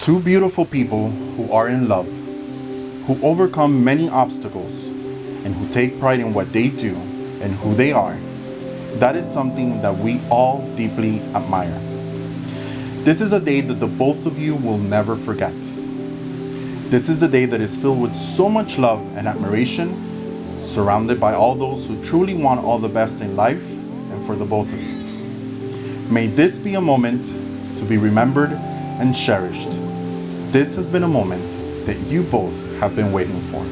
Two beautiful people who are in love, who overcome many obstacles, and who take pride in what they do and who they are. That is something that we all deeply admire. This is a day that the both of you will never forget. This is the day that is filled with so much love and admiration, surrounded by all those who truly want all the best in life and for the both of you. May this be a moment to be remembered and cherished. This has been a moment that you both have been waiting for.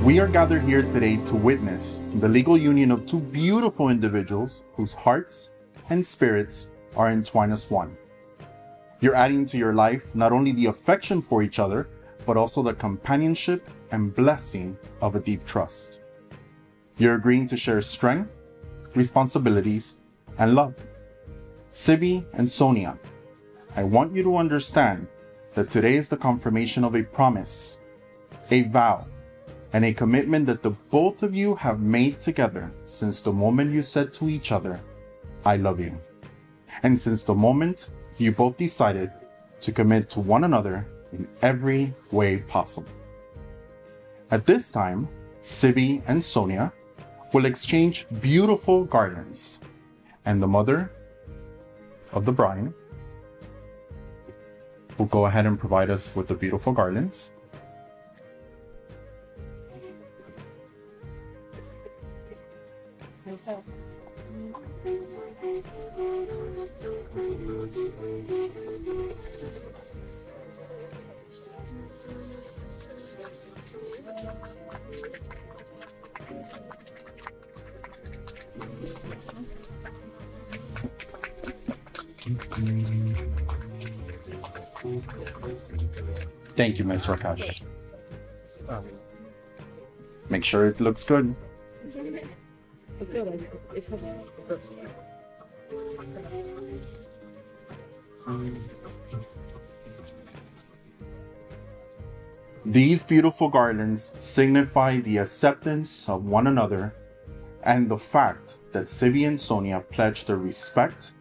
We are gathered here today to witness the legal union of two beautiful individuals whose hearts and spirits are entwined as one. You're adding to your life not only the affection for each other, but also the companionship and blessing of a deep trust. You're agreeing to share strength, responsibilities, and love. Siby and Sonia, I want you to understand that today is the confirmation of a promise, a vow, and a commitment that the both of you have made together since the moment you said to each other, I love you. And since the moment you both decided to commit to one another in every way possible. At this time, Siby and Sonia will exchange beautiful garlands, and the mother of the bride will go ahead and provide us with the beautiful garlands. Thank you, Ms. Rakash. Make sure it looks good. I feel like it's These beautiful garlands signify the acceptance of one another and the fact that Siby and Sonia pledge their respect,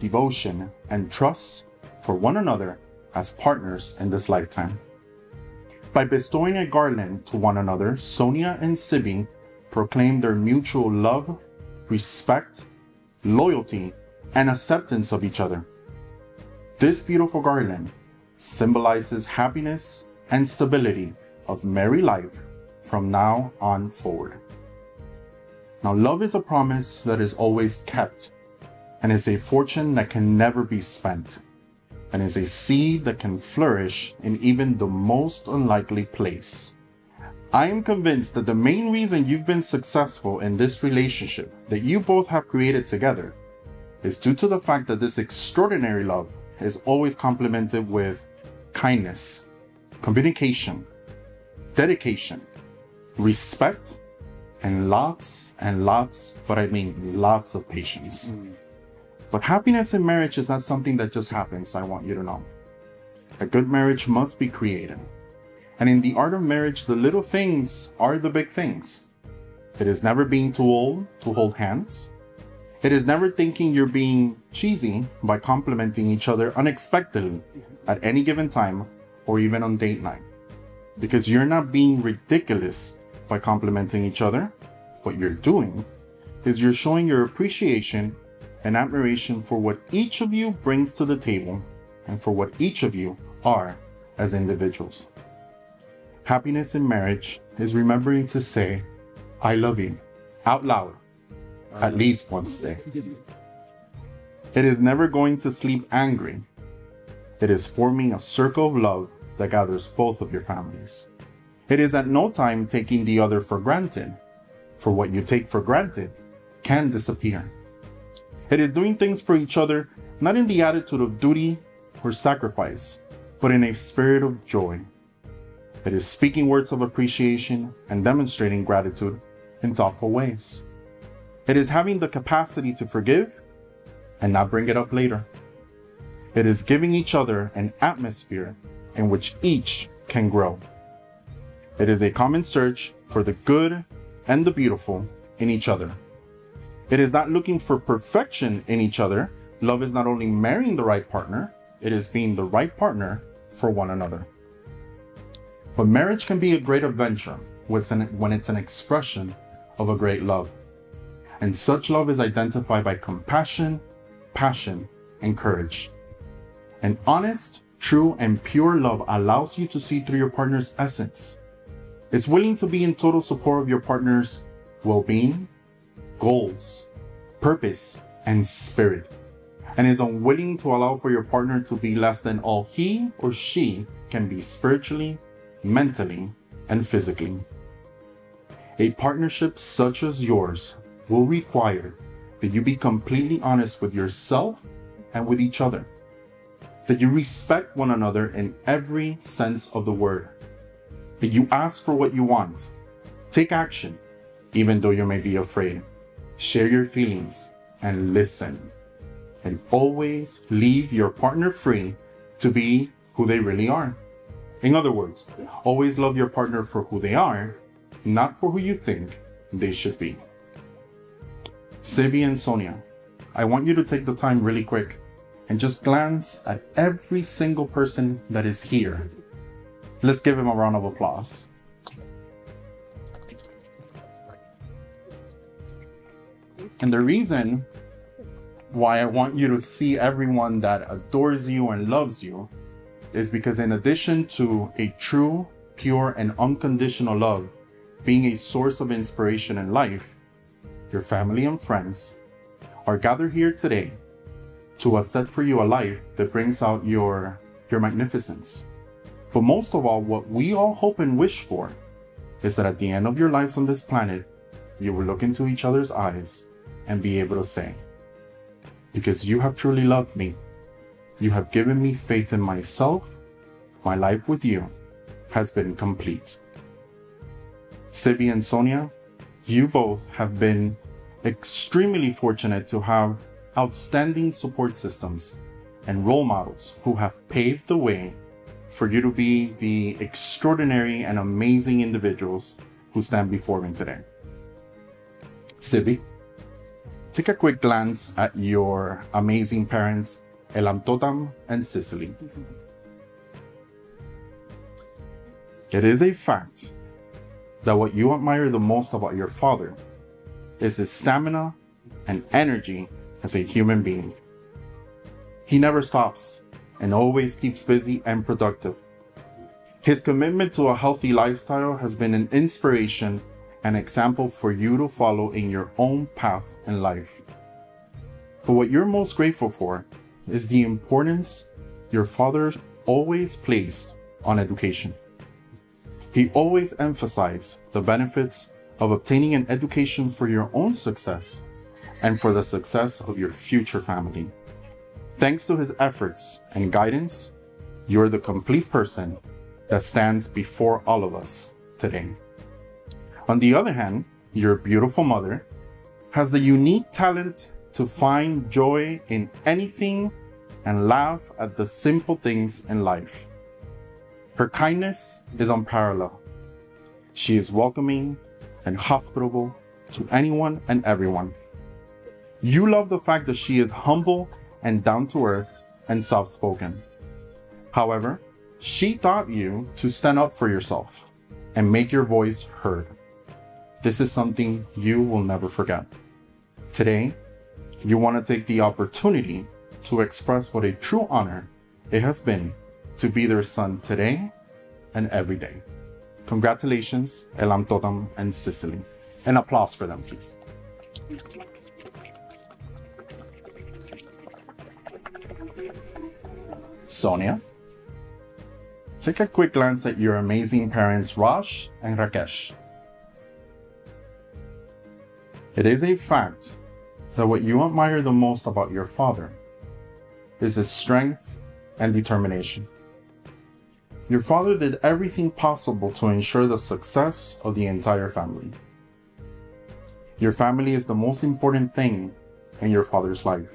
devotion, and trust for one another as partners in this lifetime. By bestowing a garland to one another, Sonia and Siby proclaim their mutual love, respect, loyalty, and acceptance of each other. This beautiful garland symbolizes happiness and stability of married life from now on forward. Now, love is a promise that is always kept, and is a fortune that can never be spent, and is a seed that can flourish in even the most unlikely place. I am convinced that the main reason you've been successful in this relationship that you both have created together is due to the fact that this extraordinary love is always complemented with kindness, communication, dedication, respect, and lots, but I mean lots of patience. But happiness in marriage is not something that just happens, I want you to know. A good marriage must be created. And in the art of marriage, the little things are the big things. It is never being too old to hold hands. It is never thinking you're being cheesy by complimenting each other unexpectedly at any given time or even on date night. Because you're not being ridiculous by complimenting each other. What you're doing is you're showing your appreciation and admiration for what each of you brings to the table and for what each of you are as individuals. Happiness in marriage is remembering to say, I love you, out loud, at least once a day. It is never going to sleep angry. It is forming a circle of love that gathers both of your families. It is at no time taking the other for granted, for what you take for granted can disappear. It is doing things for each other, not in the attitude of duty or sacrifice, but in a spirit of joy. It is speaking words of appreciation and demonstrating gratitude in thoughtful ways. It is having the capacity to forgive and not bring it up later. It is giving each other an atmosphere in which each can grow. It is a common search for the good and the beautiful in each other. It is not looking for perfection in each other. Love is not only marrying the right partner, it is being the right partner for one another. But marriage can be a great adventure when it's an expression of a great love. And such love is identified by compassion, passion, and courage. An honest, true, and pure love allows you to see through your partner's essence. It's willing to be in total support of your partner's well-being, goals, purpose, and spirit, and is unwilling to allow for your partner to be less than all he or she can be spiritually, mentally, and physically. A partnership such as yours will require that you be completely honest with yourself and with each other, that you respect one another in every sense of the word, that you ask for what you want, take action, even though you may be afraid, share your feelings, and listen, and always leave your partner free to be who they really are. In other words, always love your partner for who they are, not for who you think they should be. Siby and Sonia, I want you to take the time really quick and just glance at every single person that is here. Let's give him a round of applause. And the reason why I want you to see everyone that adores you and loves you is because in addition to a true, pure, and unconditional love being a source of inspiration in life, your family and friends are gathered here today to set for you a life that brings out your magnificence. But most of all, what we all hope and wish for is that at the end of your lives on this planet, you will look into each other's eyes and be able to say, because you have truly loved me, you have given me faith in myself, my life with you has been complete. Siby and Sonia, you both have been extremely fortunate to have outstanding support systems and role models who have paved the way for you to be the extraordinary and amazing individuals who stand before me today. Siby, take a quick glance at your amazing parents, Elamtotam and Sicily. It is a fact that what you admire the most about your father is his stamina and energy as a human being. He never stops and always keeps busy and productive. His commitment to a healthy lifestyle has been an inspiration and example for you to follow in your own path in life. But what you're most grateful for is the importance your father always placed on education. He always emphasized the benefits of obtaining an education for your own success and for the success of your future family. Thanks to his efforts and guidance, you're the complete person that stands before all of us today. On the other hand, your beautiful mother has the unique talent to find joy in anything and laugh at the simple things in life. Her kindness is unparalleled. She is welcoming and hospitable to anyone and everyone. You love the fact that she is humble and down to earth and soft-spoken. However, she taught you to stand up for yourself and make your voice heard. This is something you will never forget. Today, you want to take the opportunity to express what a true honor it has been to be their son today and every day. Congratulations, Elam Totam and Sicily. An applause for them, please. Sonia, take a quick glance at your amazing parents, Raj and Rakesh. It is a fact that what you admire the most about your father is his strength and determination. Your father did everything possible to ensure the success of the entire family. Your family is the most important thing in your father's life,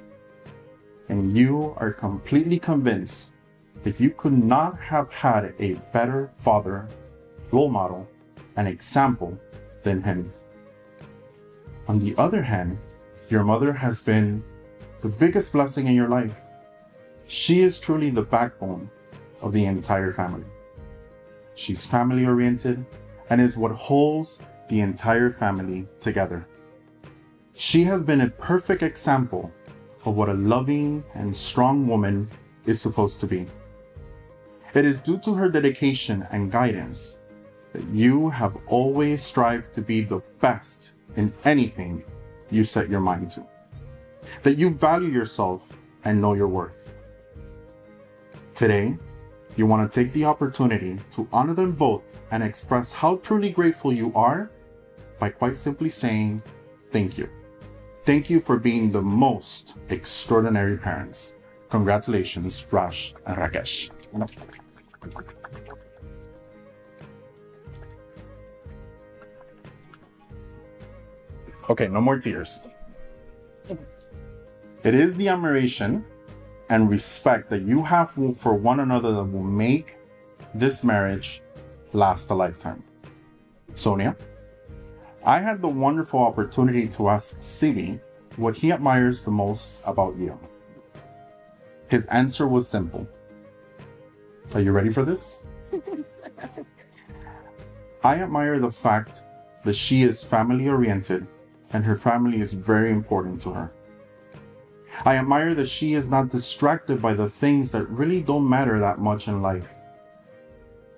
and you are completely convinced that you could not have had a better father, role model, and example than him. On the other hand, your mother has been the biggest blessing in your life. She is truly the backbone of the entire family. She's family-oriented and is what holds the entire family together. She has been a perfect example of what a loving and strong woman is supposed to be. It is due to her dedication and guidance that you have always strived to be the best in anything you set your mind to. That you value yourself and know your worth. Today, you want to take the opportunity to honor them both and express how truly grateful you are by quite simply saying thank you. Thank you for being the most extraordinary parents. Congratulations, Raj and Rakesh. Okay, no more tears. It is the admiration and respect that you have for one another that will make this marriage last a lifetime. Sonia, I had the wonderful opportunity to ask Siby what he admires the most about you. His answer was simple. Are you ready for this? I admire the fact that she is family-oriented and her family is very important to her. I admire that she is not distracted by the things that really don't matter that much in life.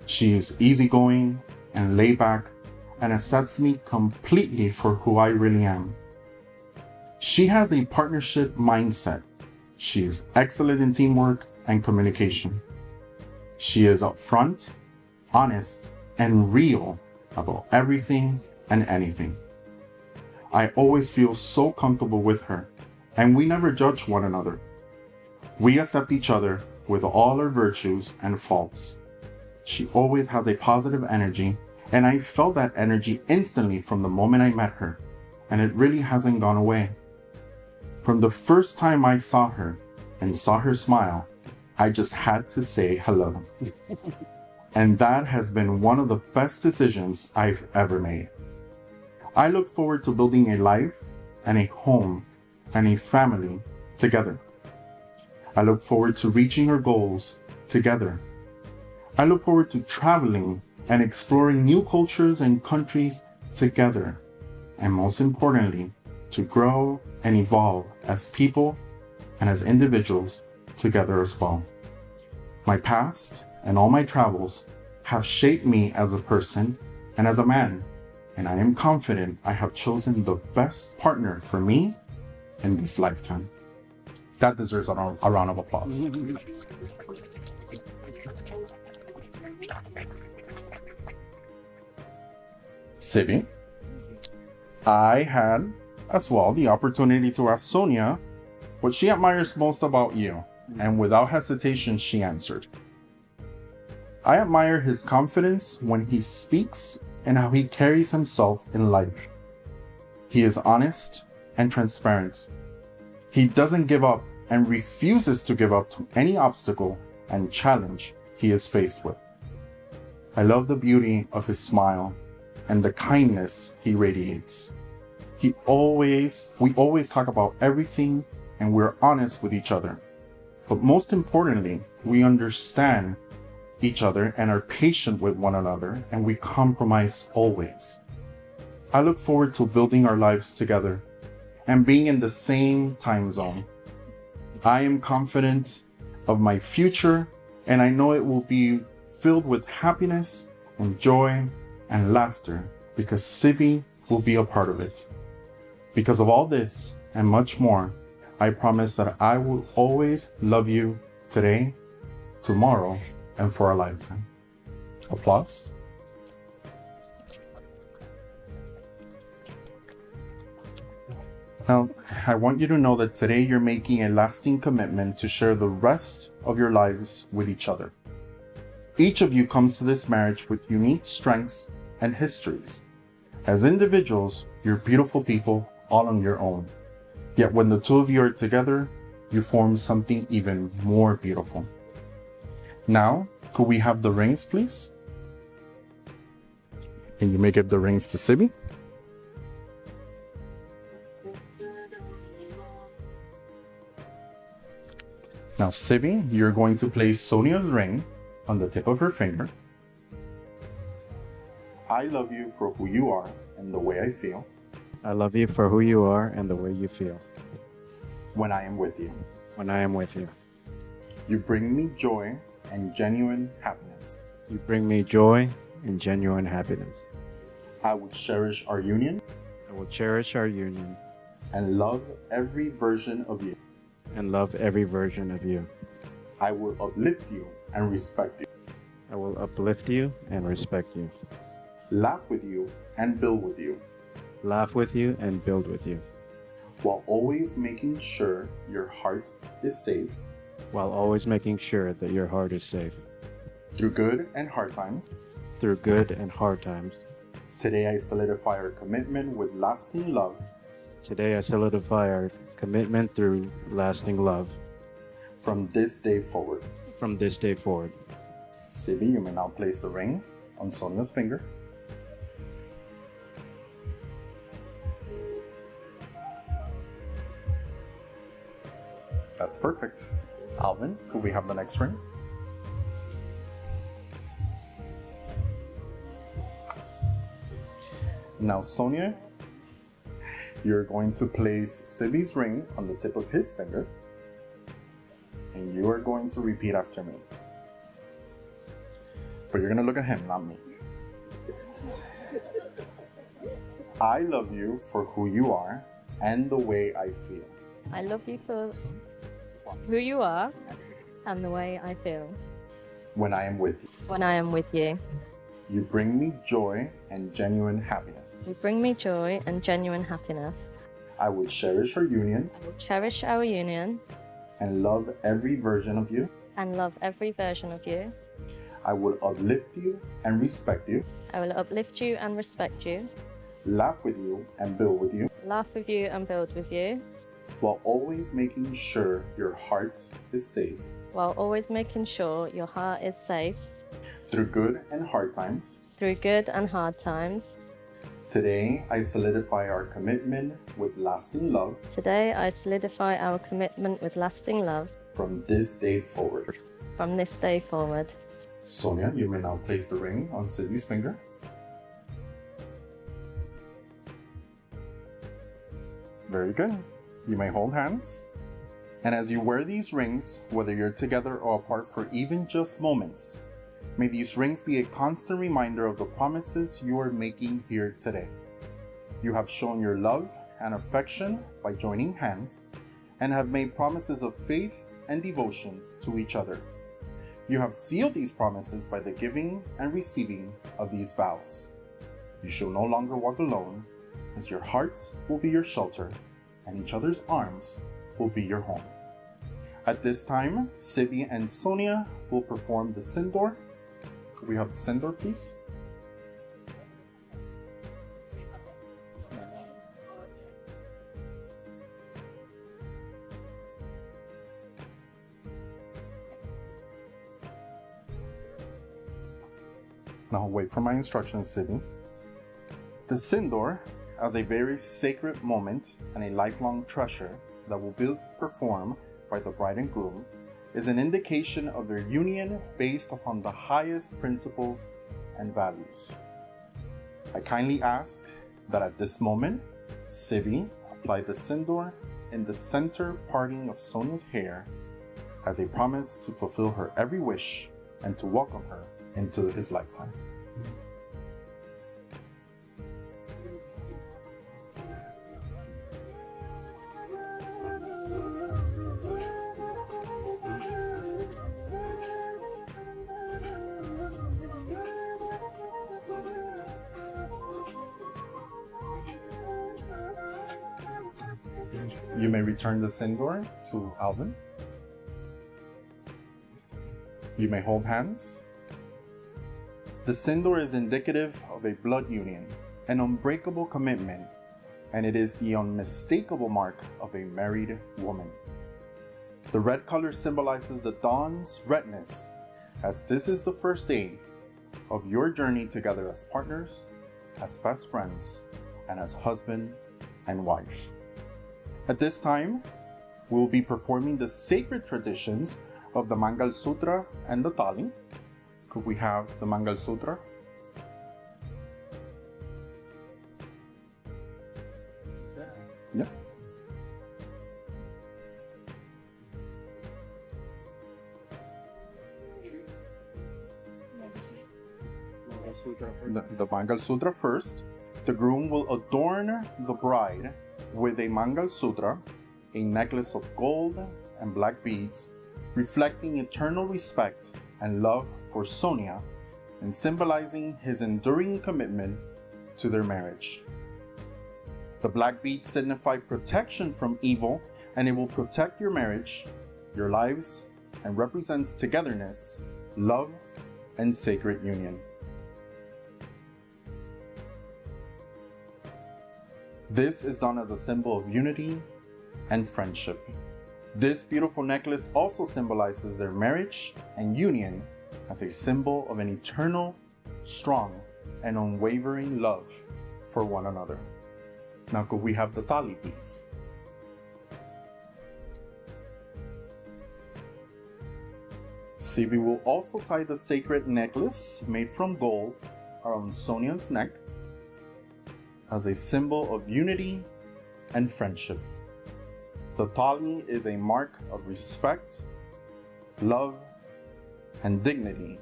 She is easygoing and laid back and accepts me completely for who I really am. She has a partnership mindset. She is excellent in teamwork and communication. She is upfront, honest, and real about everything and anything. I always feel so comfortable with her, and we never judge one another. We accept each other with all our virtues and faults. She always has a positive energy, and I felt that energy instantly from the moment I met her, and it really hasn't gone away. From the first time I saw her and saw her smile, I just had to say hello. And that has been one of the best decisions I've ever made. I look forward to building a life and a home and a family together. I look forward to reaching our goals together. I look forward to traveling and exploring new cultures and countries together. And most importantly, to grow and evolve as people and as individuals together as well. My past and all my travels have shaped me as a person and as a man, and I am confident I have chosen the best partner for me in this lifetime. That deserves a round of applause. Siby, I had as well the opportunity to ask Sonia what she admires most about you, and without hesitation she answered. I admire his confidence when he speaks and how he carries himself in life. He is honest and transparent. He doesn't give up and refuses to give up to any obstacle and challenge he is faced with. I love the beauty of his smile and the kindness he radiates. We always talk about everything and we're honest with each other. But most importantly, we understand each other and are patient with one another, and we compromise always. I look forward to building our lives together and being in the same time zone. I am confident of my future, and I know it will be filled with happiness and joy and laughter because Siby will be a part of it. Because of all this and much more, I promise that I will always love you today, tomorrow, and for a lifetime. Applause. Now, I want you to know that today you're making a lasting commitment to share the rest of your lives with each other. Each of you comes to this marriage with unique strengths and histories. As individuals, you're beautiful people all on your own. Yet when the two of you are together, you form something even more beautiful. Now, could we have the rings, please? And you may give the rings to Siby. Now, Siby, you're going to place Sonia's ring on the tip of her finger. I love you for who you are and the way I feel. I love you for who you are and the way you feel. When I am with you. When I am with you. You bring me joy and genuine happiness. You bring me joy and genuine happiness. I will cherish our union. I will cherish our union. And love every version of you. And love every version of you. I will uplift you and respect you. I will uplift you and respect you. Laugh with you and build with you. Laugh with you and build with you. While always making sure your heart is safe. While always making sure that your heart is safe. Through good and hard times. Through good and hard times. Today I solidify our commitment with lasting love. Today I solidify our commitment through lasting love. From this day forward. From this day forward. Siby, you may now place the ring on Sonia's finger. That's perfect. Alvin, could we have the next ring? Now, Sonia, you're going to place Siby's ring on the tip of his finger, and you are going to repeat after me. But you're going to look at him, not me. I love you for who you are and the way I feel. I love you for who you are and the way I feel. When I am with you. When I am with you. You bring me joy and genuine happiness. You bring me joy and genuine happiness. I will cherish our union. I will cherish our union. And love every version of you. And love every version of you. I will uplift you and respect you. I will uplift you and respect you. Laugh with you and build with you. Laugh with you and build with you. While always making sure your heart is safe. While always making sure your heart is safe. Through good and hard times. Through good and hard times. Today, I solidify our commitment with lasting love. Today, I solidify our commitment with lasting love. From this day forward. From this day forward. Sonia, you may now place the ring on Siby's finger. Very good. You may hold hands. And as you wear these rings, whether you're together or apart for even just moments, may these rings be a constant reminder of the promises you are making here today. You have shown your love and affection by joining hands and have made promises of faith and devotion to each other. You have sealed these promises by the giving and receiving of these vows. You shall no longer walk alone, as your hearts will be your shelter and each other's arms will be your home. At this time, Siby and Sonia will perform the Sindor. Could we have the Sindor, please? Now wait for my instructions, Siby. The Sindor, as a very sacred moment and a lifelong treasure that will be performed by the bride and groom, is an indication of their union based upon the highest principles and values. I kindly ask that at this moment, Siby apply the Sindor in the center parting of Sonia's hair as a promise to fulfill her every wish and to welcome her into his lifetime. You may return the sindoor to Alvin. You may hold hands. The sindoor is indicative of a blood union, an unbreakable commitment, and it is the unmistakable mark of a married woman. The red color symbolizes the dawn's redness, as this is the first day of your journey together as partners, as best friends, and as husband and wife. At this time, we will be performing the sacred traditions of the Mangal Sutra and the Tali. Could we have the Mangal Sutra? Yeah. The Mangal Sutra first. The groom will adorn the bride with a Mangal Sutra, a necklace of gold and black beads, reflecting eternal respect and love for Sonia and symbolizing his enduring commitment to their marriage. The black beads signify protection from evil, and it will protect your marriage, your lives, and represents togetherness, love, and sacred union. This is done as a symbol of unity and friendship. This beautiful necklace also symbolizes their marriage and union as a symbol of an eternal, strong, and unwavering love for one another. Now could we have the tali, please? Siby will also tie the sacred necklace made from gold around Sonia's neck as a symbol of unity and friendship. The tali is a mark of respect, love, and dignity,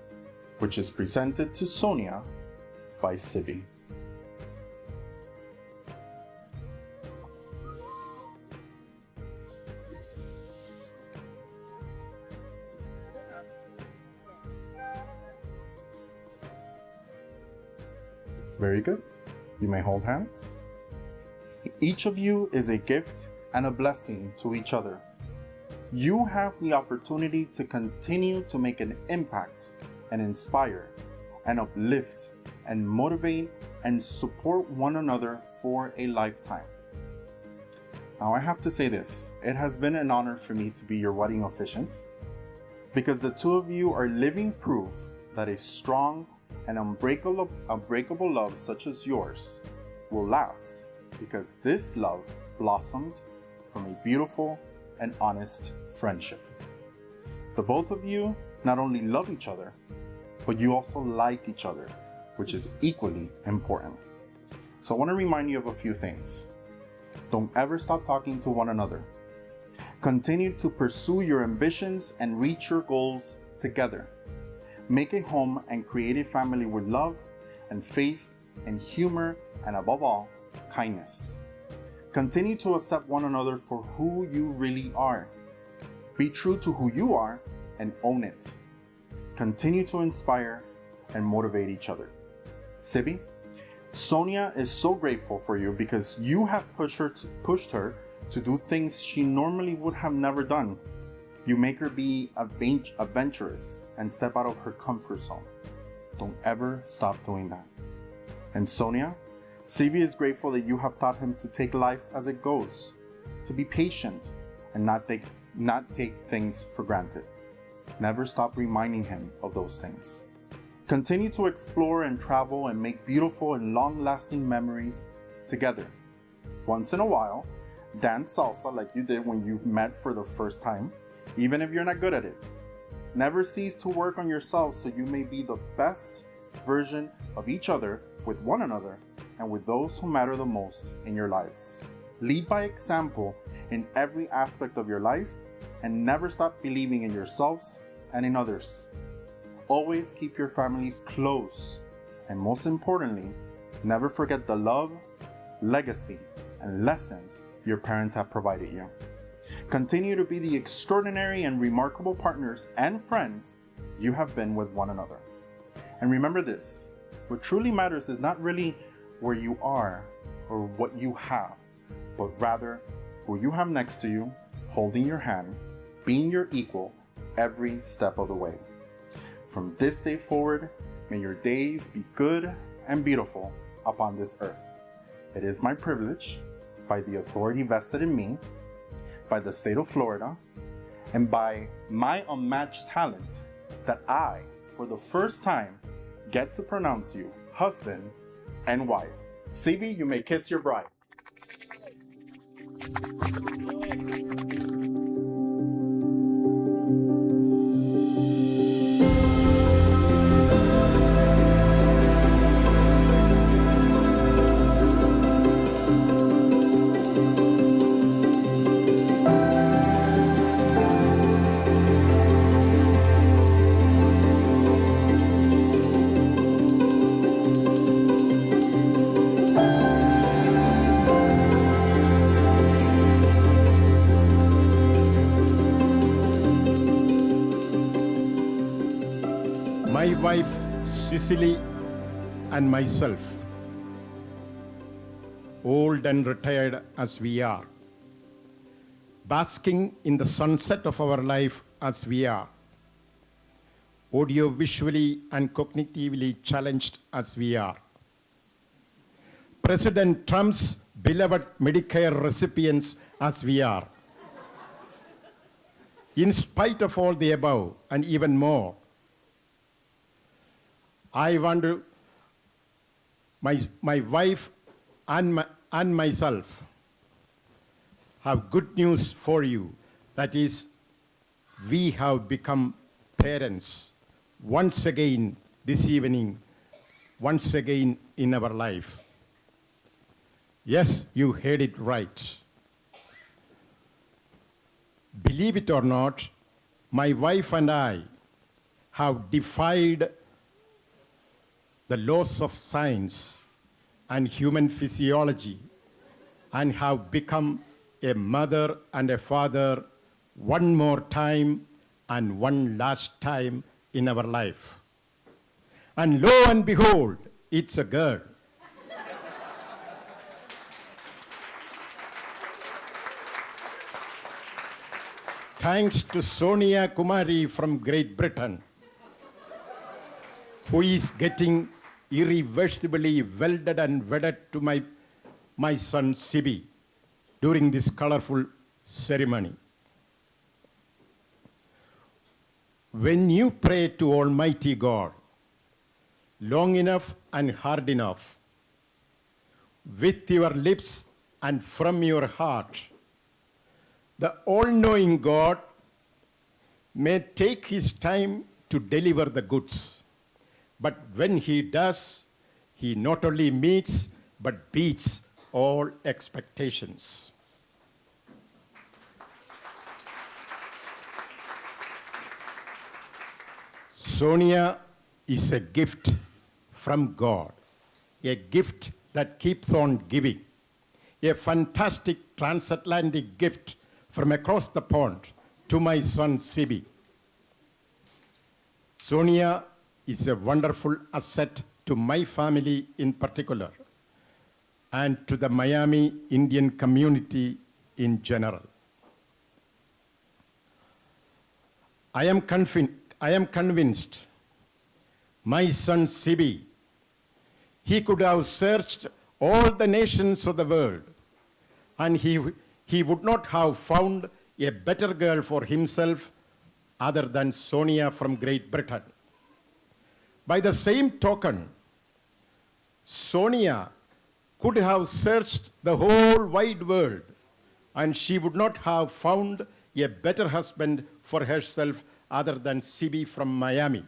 which is presented to Sonia by Siby. Very good. You may hold hands. Each of you is a gift and a blessing to each other. You have the opportunity to continue to make an impact and inspire and uplift and motivate and support one another for a lifetime. Now I have to say this, it has been an honor for me to be your wedding officiant because the two of you are living proof that a strong and unbreakable love such as yours will last, because this love blossomed from a beautiful and honest friendship. The both of you not only love each other, but you also like each other, which is equally important. So I want to remind you of a few things. Don't ever stop talking to one another. Continue to pursue your ambitions and reach your goals together. Make a home and create a family with love and faith and humor and above all, kindness. Continue to accept one another for who you really are. Be true to who you are and own it. Continue to inspire and motivate each other. Siby, Sonia is so grateful for you because you have pushed her to do things she normally would have never done. You make her be adventurous and step out of her comfort zone. Don't ever stop doing that. And Sonia, Siby is grateful that you have taught him to take life as it goes, to be patient and not take things for granted. Never stop reminding him of those things. Continue to explore and travel and make beautiful and long-lasting memories together. Once in a while, dance salsa like you did when you met for the first time, even if you're not good at it. Never cease to work on yourself so you may be the best version of each other with one another and with those who matter the most in your lives. Lead by example in every aspect of your life and never stop believing in yourselves and in others. Always keep your families close, and most importantly, never forget the love, legacy, and lessons your parents have provided you. Continue to be the extraordinary and remarkable partners and friends you have been with one another. And remember this, what truly matters is not really where you are or what you have, but rather who you have next to you, holding your hand, being your equal every step of the way. From this day forward, may your days be good and beautiful upon this earth. It is my privilege, by the authority vested in me, by the state of Florida, and by my unmatched talent, that I, for the first time, get to pronounce you husband and wife. Siby, you may kiss your bride. My wife Cicely and myself, old and retired as we are, basking in the sunset of our life as we are, audio-visually and cognitively challenged as we are, President Trump's beloved Medicare recipients as we are. In spite of all the above and even more, I want to, my wife and myself have good news for you. That is, we have become parents once again this evening, once again in our life. Yes, you heard it right. Believe it or not, my wife and I have defied the laws of science and human physiology and have become a mother and a father one more time and one last time in our life. And lo and behold, it's a girl. Thanks to Sonia Kumari from Great Britain, who is getting irreversibly welded and wedded to my son Siby during this colorful ceremony. When you pray to Almighty God long enough and hard enough, with your lips and from your heart, the all-knowing God may take his time to deliver the goods. But when he does, he not only meets, but beats all expectations. Sonia is a gift from God, a gift that keeps on giving, a fantastic transatlantic gift from across the pond to my son Siby. Sonia is a wonderful asset to my family in particular and to the Miami Indian community in general. I am convinced my son Siby, he could have searched all the nations of the world and he would not have found a better girl for himself other than Sonia from Great Britain. By the same token, Sonia could have searched the whole wide world and she would not have found a better husband for herself other than Siby from Miami.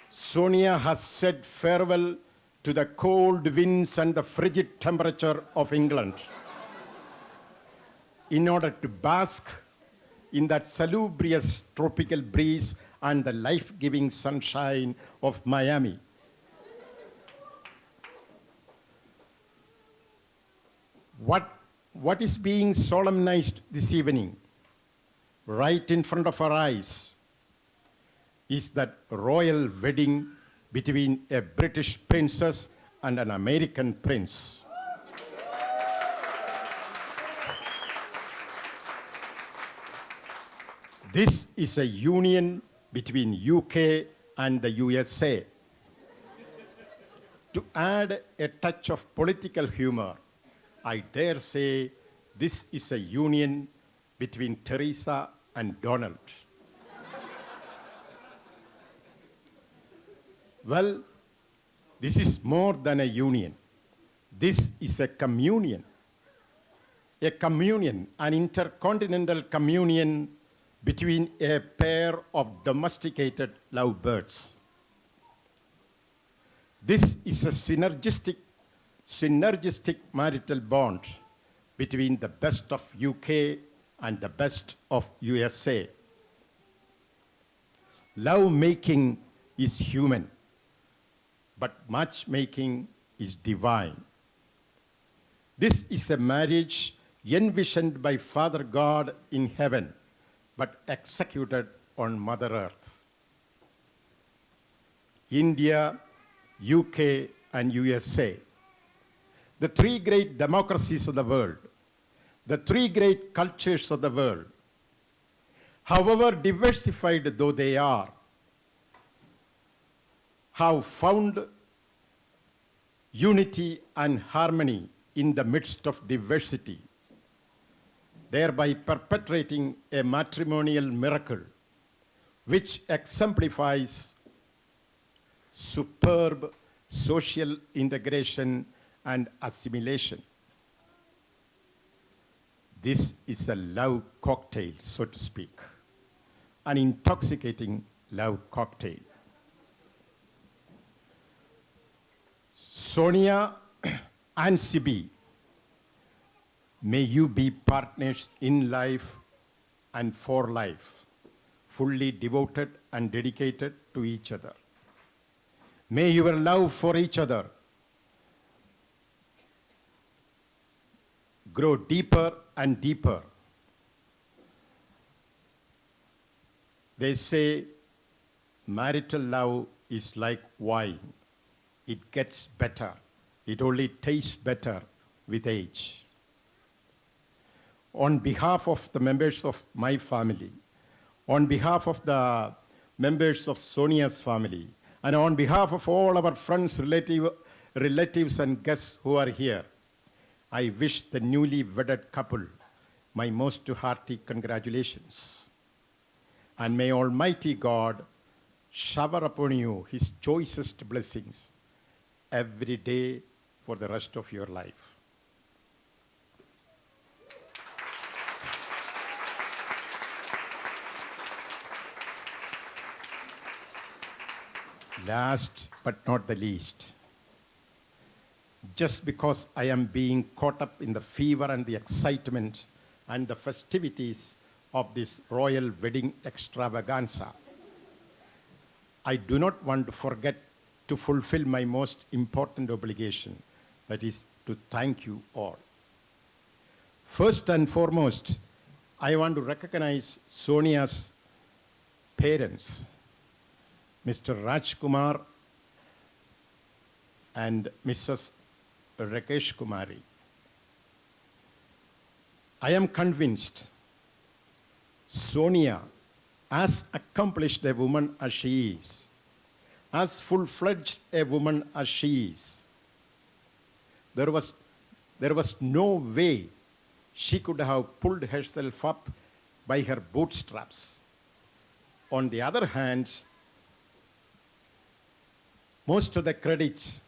Sonia has said farewell to the cold winds and the frigid temperature of England in order to bask in that salubrious tropical breeze and the life-giving sunshine of Miami. What is being solemnized this evening, right in front of our eyes, is that royal wedding between a British princess and an American prince. This is a union between UK and the USA. To add a touch of political humor, I dare say this is a union between Teresa and Donald. Well, this is more than a union. This is a communion. A communion, an intercontinental communion between a pair of domesticated lovebirds. This is a synergistic marital bond between the best of UK and the best of USA. Love making is human, but matchmaking is divine. This is a marriage envisioned by Father God in heaven, but executed on Mother Earth. India, UK, and USA, the three great democracies of the world, the three great cultures of the world, however diversified though they are, have found unity and harmony in the midst of diversity, thereby perpetrating a matrimonial miracle which exemplifies superb social integration and assimilation. This is a love cocktail, so to speak, an intoxicating love cocktail. Sonia and Siby, may you be partners in life and for life, fully devoted and dedicated to each other. May your love for each other grow deeper and deeper. They say marital love is like wine. It gets better. It only tastes better with age. On behalf of the members of my family, on behalf of the members of Sonia's family, and on behalf of all our friends, relatives and guests who are here, I wish the newly wedded couple my most hearty congratulations. And may Almighty God shower upon you His choicest blessings every day for the rest of your life. Last but not the least, just because I am being caught up in the fever and the excitement and the festivities of this royal wedding extravaganza, I do not want to forget to fulfill my most important obligation, that is to thank you all. First and foremost, I want to recognize Sonia's parents, Mr. Rajkumar and Mrs. Rakesh Kumari. I am convinced Sonia, as accomplished a woman as she is, as full-fledged a woman as she is, there was no way she could have pulled herself up by her bootstraps. On the other hand, most of the credit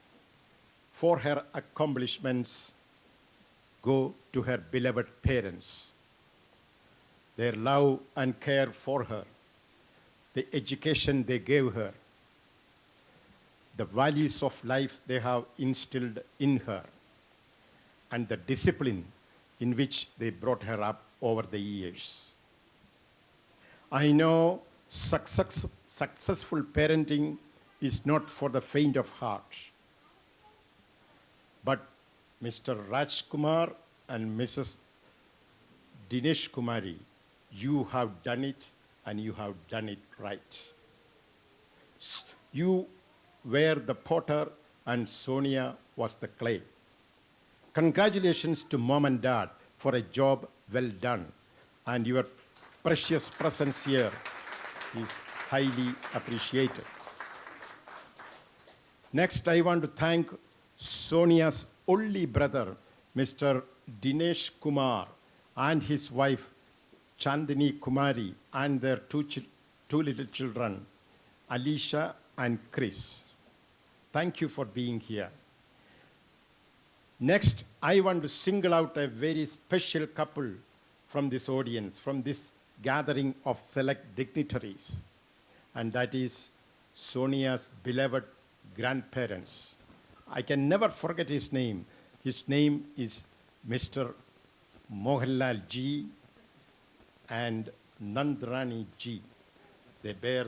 for her accomplishments go to her beloved parents. Their love and care for her, the education they gave her, the values of life they have instilled in her, and the discipline in which they brought her up over the years. I know successful parenting is not for the faint of heart. But Mr. Rajkumar and Mrs. Dinesh Kumari, you have done it, and you have done it right. You were the potter and Sonia was the clay. Congratulations to Mom and Dad for a job well done, and your precious presence here is highly appreciated. Next, I want to thank Sonia's only brother, Mr. Dinesh Kumar, and his wife, Chandini Kumari, and their two little children, Alicia and Chris. Thank you for being here. Next, I want to single out a very special couple from this audience, from this gathering of select dignitaries, and that is Sonia's beloved grandparents. I can never forget his name. His name is Mr. Mohanlal Ji and Nandrani Ji. They bear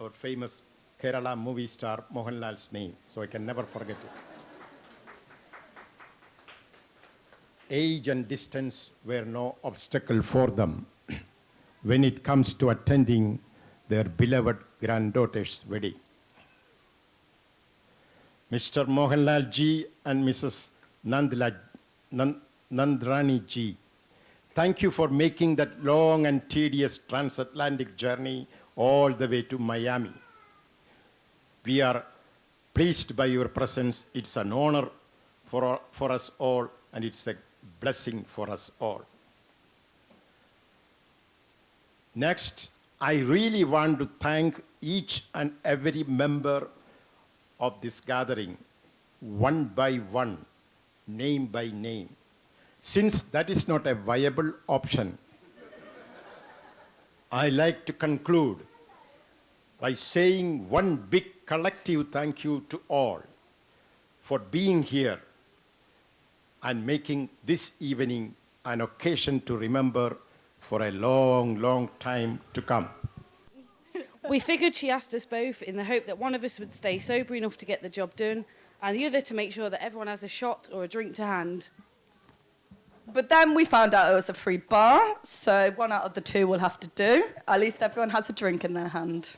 our famous Kerala movie star Mohanlal's name, so I can never forget it. Age and distance were no obstacle for them when it comes to attending their beloved granddaughter's wedding. Mr. Mohanlal Ji and Mrs. Nandrani Ji, thank you for making that long and tedious transatlantic journey all the way to Miami. We are pleased by your presence. It's an honor for us all, and it's a blessing for us all. Next, I really want to thank each and every member of this gathering, one by one, name by name. Since that is not a viable option, I like to conclude by saying one big collective thank you to all for being here and making this evening an occasion to remember for a long, long time to come. We figured she asked us both in the hope that one of us would stay sober enough to get the job done and the other to make sure that everyone has a shot or a drink to hand. But then we found out it was a free bar, so one out of the two will have to do. At least everyone has a drink in their hand.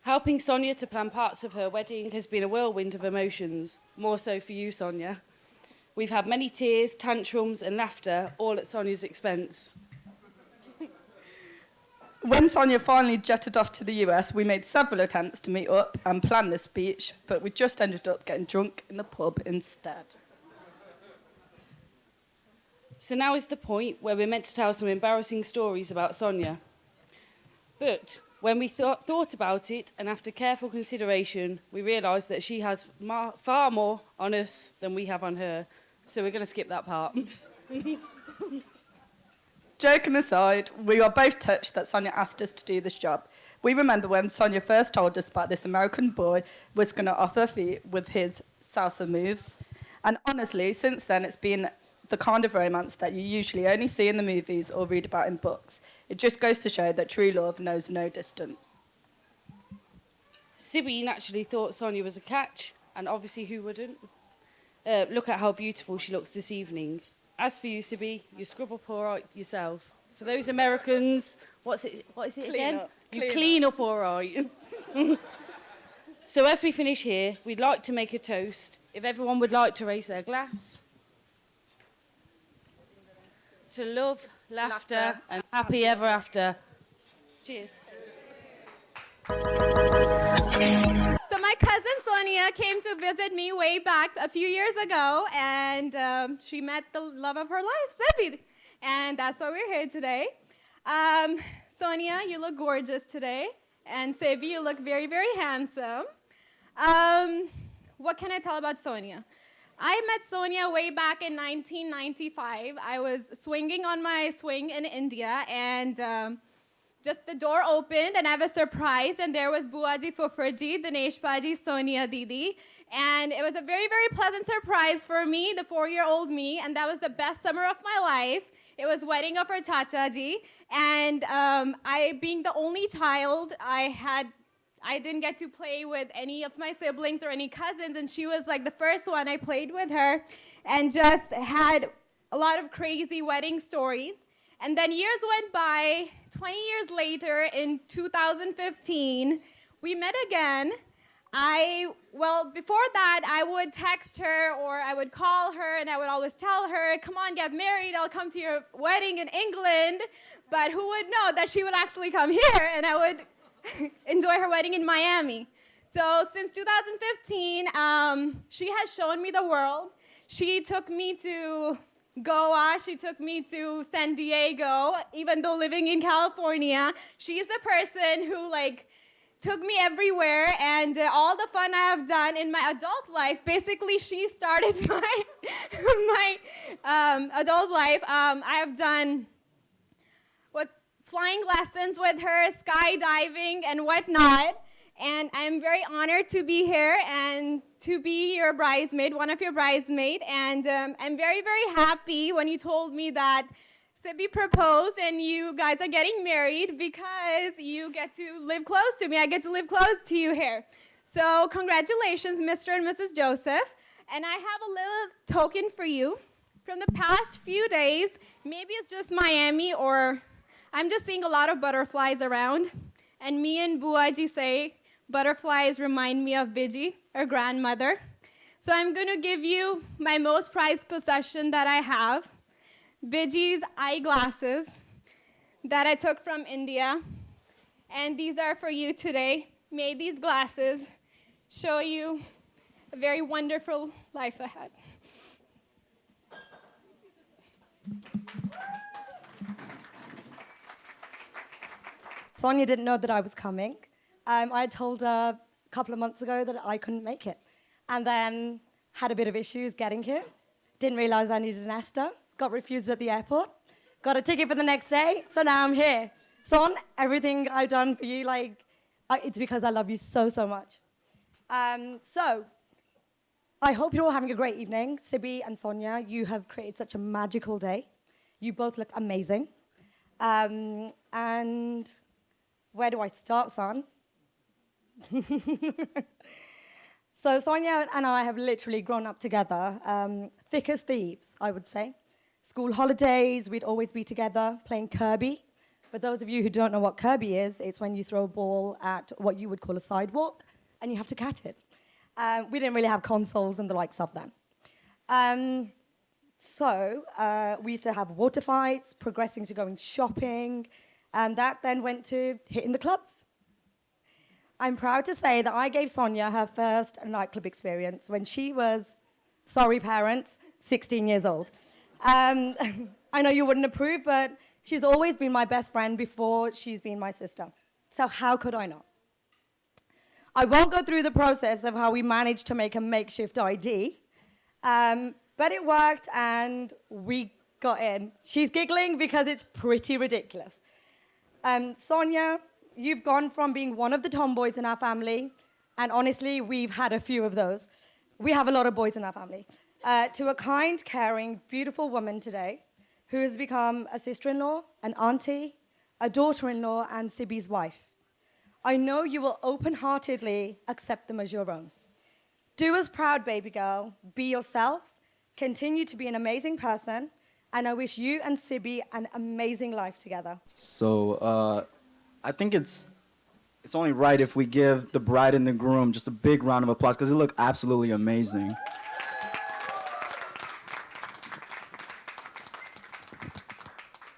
Helping Sonia to plan parts of her wedding has been a whirlwind of emotions, more so for you, Sonia. We've had many tears, tantrums and laughter, all at Sonia's expense. When Sonia finally jetted off to the US, we made several attempts to meet up and plan this speech, but we just ended up getting drunk in the pub instead. So now is the point where we're meant to tell some embarrassing stories about Sonia. But when we thought about it, and after careful consideration, we realised that she has far more on us than we have on her. So we're going to skip that part. Joking aside, we are both touched that Sonia asked us to do this job. We remember when Sonia first told us about this American boy was going to off her feet with his salsa moves. And honestly, since then, it's been the kind of romance that you usually only see in the movies or read about in books. It just goes to show that true love knows no distance. Siby naturally thought Sonia was a catch, and obviously who wouldn't? Look at how beautiful she looks this evening. As for you, Siby, you scrub up all right yourself. For those Americans, what is it again? You clean up all right. So as we finish here, we'd like to make a toast. If everyone would like to raise their glass. To love, laughter, and happy ever after. Cheers. So my cousin Sonia came to visit me way back a few years ago, and she met the love of her life, Siby. And that's why we're here today. Sonia, you look gorgeous today. And Siby, you look very, very handsome. What can I tell about Sonia? I met Sonia way back in 1995. I was swinging on my swing in India, and just the door opened, and I was surprised, and there was Buaji Fufurji, Dinesh Paji, Sonia Didi, and it was a very, very pleasant surprise for me, the 4-year-old me, and that was the best summer of my life. It was wedding of her Chachaji, and I, being the only child, I didn't get to play with any of my siblings or any cousins, and she was like the first one. I played with her and just had a lot of crazy wedding stories. And then years went by. 20 years later, in 2015, we met again. well, before that, I would text her or I would call her and I would always tell her, come on, get married. I'll come to your wedding in England. But who would know that she would actually come here and I would enjoy her wedding in Miami. So since 2015, she has shown me the world. She took me to Goa. She took me to San Diego, even though living in California. She's the person who took me everywhere, and all the fun I have done in my adult life, basically she started my adult life. I have done flying lessons with her, skydiving and whatnot, and I'm very honored to be here and to be your bridesmaid, one of your bridesmaids, and I'm very, very happy when you told me that Siby proposed and you guys are getting married because you get to live close to me. I get to live close to you here. So congratulations, Mr. and Mrs. Joseph. And I have a little token for you. From the past few days, maybe it's just Miami or I'm just seeing a lot of butterflies around. And me and Buaji say butterflies remind me of Biji, our grandmother. So I'm going to give you my most prized possession that I have. Biji's eyeglasses that I took from India, and these are for you today. May these glasses show you a very wonderful life ahead. Sonia didn't know that I was coming. I told her a couple of months ago that I couldn't make it, and then had a bit of issues getting here. Didn't realize I needed an ESTA. Got refused at the airport, got a ticket for the next day, so now I'm here. Son, everything I've done for you, it's because I love you so, so much. So, I hope you're all having a great evening. Siby and Sonia, you have created such a magical day. You both look amazing. And where do I start, son? So Sonia and I have literally grown up together, thick as thieves, I would say. School holidays, we'd always be together playing Kirby. For those of you who don't know what Kirby is, it's when you throw a ball at what you would call a sidewalk, and you have to catch it. We didn't really have consoles and the likes of that. So we used to have water fights, progressing to going shopping, and that then went to hitting the clubs. I'm proud to say that I gave Sonia her first nightclub experience when she was, sorry parents, 16 years old. I know you wouldn't approve, but she's always been my best friend before she's been my sister. So how could I not? I won't go through the process of how we managed to make a makeshift ID, but it worked and we got in. She's giggling because it's pretty ridiculous. Sonia, you've gone from being one of the tomboys in our family, and honestly, we've had a few of those. We have a lot of boys in our family. To a kind, caring, beautiful woman today who has become a sister-in-law, an auntie, a daughter-in-law, and Siby's wife. I know you will open-heartedly accept them as your own. Do us proud, baby girl. Be yourself. Continue to be an amazing person. And I wish you and Siby an amazing life together. So I think it's only right if we give the bride and the groom just a big round of applause because they look absolutely amazing.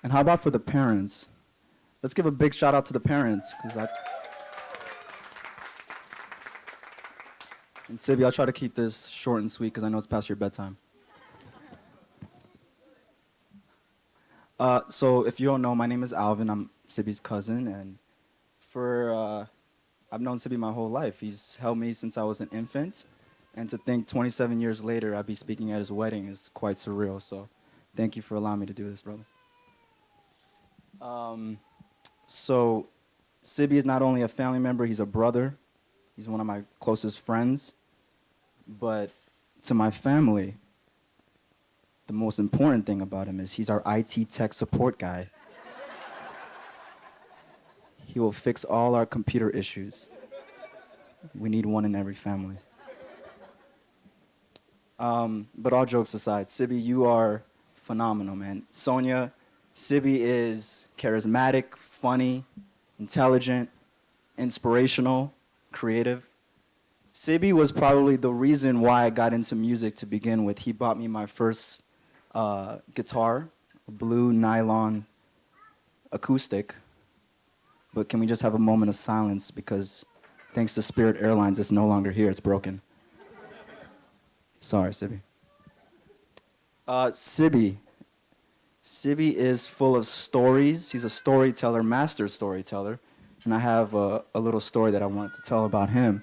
And how about for the parents? Let's give a big shout out to the parents. And Siby, I'll try to keep this short and sweet because I know it's past your bedtime. So if you don't know, my name is Alvin. I'm Siby's cousin, and I've known Siby my whole life. He's helped me since I was an infant, and to think 27 years later I'd be speaking at his wedding is quite surreal. So thank you for allowing me to do this, brother. So Siby is not only a family member, he's a brother. He's one of my closest friends. But to my family, the most important thing about him is he's our IT tech support guy. He will fix all our computer issues. We need one in every family. But all jokes aside, Siby, you are phenomenal, man. Sonia, Siby is charismatic, funny, intelligent, inspirational, creative. Siby was probably the reason why I got into music to begin with. He bought me my first guitar, a blue nylon acoustic. But can we just have a moment of silence because thanks to Spirit Airlines, it's no longer here, it's broken. Sorry, Siby. Siby is full of stories. He's a storyteller, master storyteller. And I have a little story that I wanted to tell about him.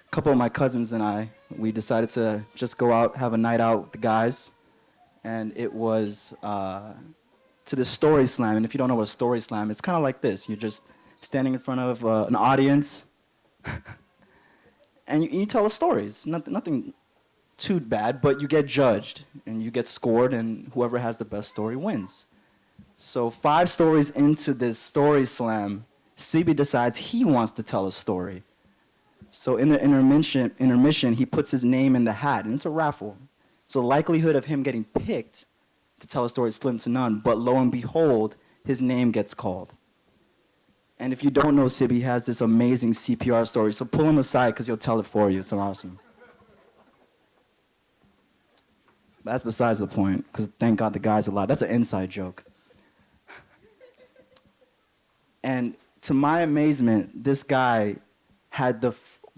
A couple of my cousins and I, we decided to just go out, have a night out with the guys. And it was to the story slam. And if you don't know what a story slam, it's kind of like this. You're just standing in front of an audience and you tell a story. It's nothing too bad, but you get judged and you get scored, and whoever has the best story wins. So 5 stories into this story slam, Siby decides he wants to tell a story. So in the intermission, he puts his name in the hat, and it's a raffle. So the likelihood of him getting picked to tell a story is slim to none, but lo and behold, his name gets called. And if you don't know Siby, he has this amazing CPR story, so pull him aside because he'll tell it for you. It's awesome. That's besides the point, because thank God the guy's alive. That's an inside joke. And to my amazement, this guy had the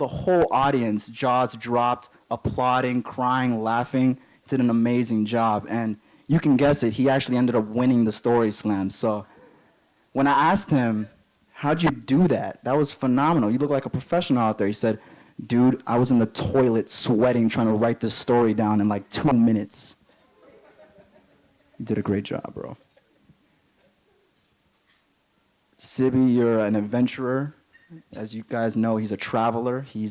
whole audience, jaws dropped, applauding, crying, laughing, did an amazing job. And you can guess it, he actually ended up winning the story slam. So when I asked him, how'd you do that? That was phenomenal. You look like a professional out there. He said, dude, I was in the toilet sweating trying to write this story down in like 2 minutes. You did a great job, bro. Siby, you're an adventurer. As you guys know, he's a traveler. He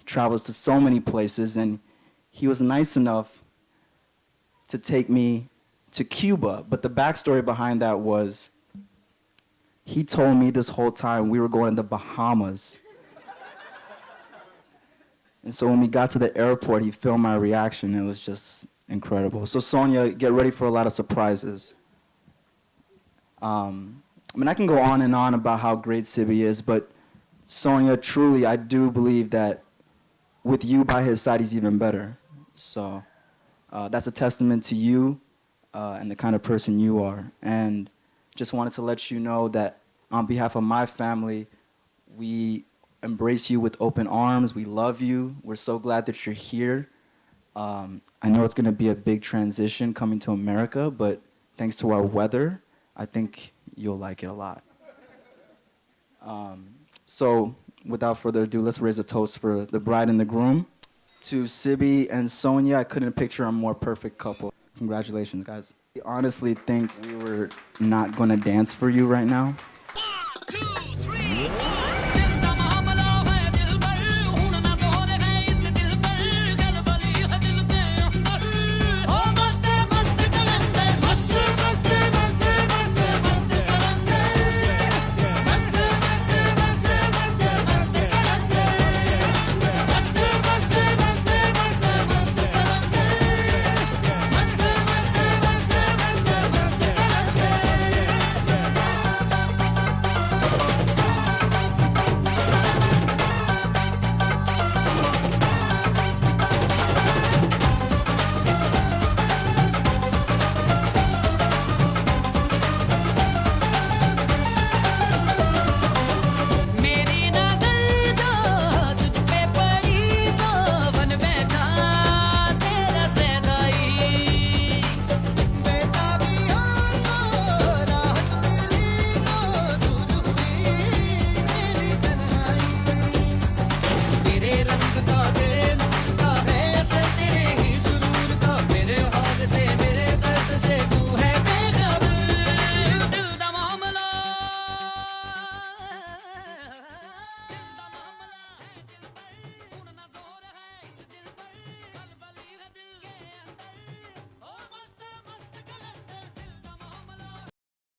travels to so many places, and he was nice enough to take me to Cuba. But the backstory behind that was he told me this whole time we were going to the Bahamas. And so when we got to the airport, he filmed my reaction. It was just incredible. So Sonia, get ready for a lot of surprises. I mean, I can go on and on about how great Siby is, but Sonia, truly, I do believe that with you by his side, he's even better. So that's a testament to you and the kind of person you are. And just wanted to let you know that on behalf of my family, we embrace you with open arms. We love you. We're so glad that you're here. I know it's going to be a big transition coming to America, but thanks to our weather, I think you'll like it a lot. So without further ado, let's raise a toast for the bride and the groom. To Siby and Sonia, I couldn't picture a more perfect couple. Congratulations, guys. I honestly think we were not going to dance for you right now. 1, 2, 3, 4.